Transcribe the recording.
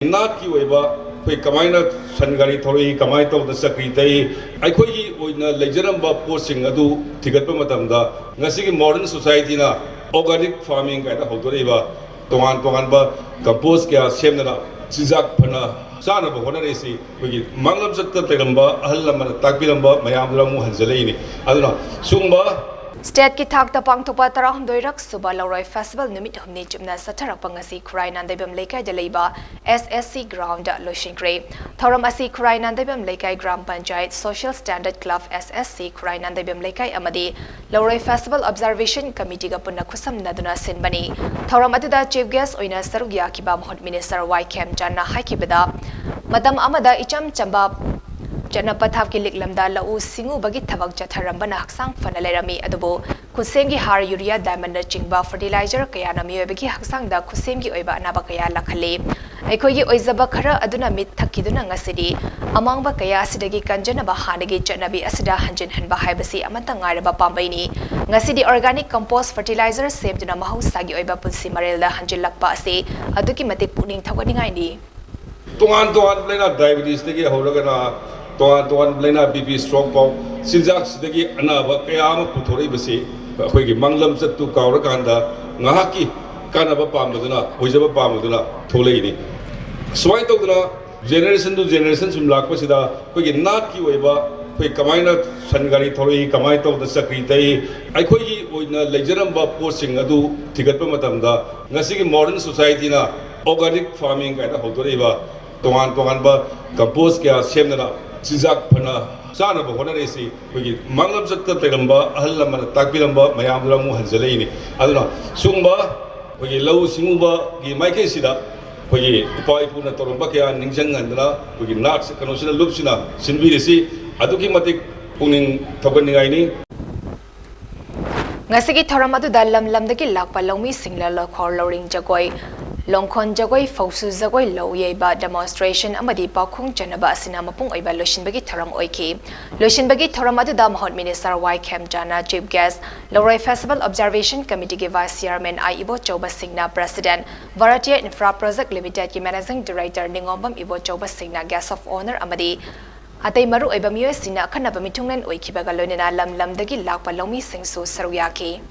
Not you ever, we combine Sangari Tori, combine the secretary. I could Legitimate posting adu Tigatamatamda, Nasiki modern society na organic farming kind of Hotoriva, Toanba, compost gas, Shemna, Sizak Pana, Sana of Honoresi, we Manglam Sata Peramba, Alam, Takilamba, Mayamlamu, Hanzelini, Aduna, Sumba. State ki thak ta pang thopa tarang doirak suba Louroi festival numit humni chumna satharak pangasi Khrai Nandebam Lekai de leiba SSC ground Loisinkhre thoram asi Khrai Nandebam Lekai Gram Panchayat Social Standard Club SSC Khrai Nandebam Lekai amadi Louroi Festival Observation Committee ga punna khusam naduna sinbani thoram aduda chief guest oina saruk yakiba Mahut Minister YKM Janna haikibada madam amada icham chamba Jana Pathap ki liklamda lau singu bagi thabak chatharambana haksang fanalerami adubo kusengi har urea diamond chingba fertilizer kaya na miyobagi haksang da kusengi oiba anaba kaya lakhale aikogi oizaba khara aduna mit thakiduna ngasidi amangba kaya asidagi kanjana ba hanagi chanabi asida hanjin hanba haibasi amanta ngairaba pambaini ngasidi organic compost fertilizer semduna mahausagi oiba punsi marelda hanjilakpa ase aduki matik puning thawani ni Tuan lena diabetes tegi horagana Tuan lena BP stroke pau sinjak sidagi anaba kayama puthori basi akhoi manglam chatu kawrakanda ngahaki kanaba pamaduna hoijaba pamaduna tholeini swai tawduna generation to generation sum lakpa sida khoi nat ki oiba khoi kamaina sangari thori kamai taw da secretary akhoi gi oina lejaramba posting adu thigatpa matamda ngasi modern society na organic farming kind of hotoriba Tuan ba compost gas Shemna Sizak Pana, Sana of Honoresi, we Manglam Sata Peramba, Alam, Takilamba, Mayamlamu, Hanzelini, Aduna, Sumba, we low Singuba, Gimake Sida, we Paipuna Torombakia, Ninjang Andra, we Nats, Kanosina Lupsina, Sinvidisi, Adukimatic Puning Topanigaini. Ngasigi thoramadu dalam lamdagi lakpa lomi singla lokhor loring jagoi Longkhon jagoi fausu jagoi lo yeba demonstration amadi pakhung janaba asina mapung oiba loisinbagi thoram oiki loisinbagi thoramadu da Mahut Minister YKM Janna chief guest Louroi Festival Observation Committee ke vice chairman Ibo Choba Singna president Bharatiya Infra Project Limited ki managing director Ningombam Ibo Choba Singna guest of honor amadi Atai maru oiba miyoi sina khanaba mithunglen oikibaga loinena lamdagi lakpa lomi singsu saruyaki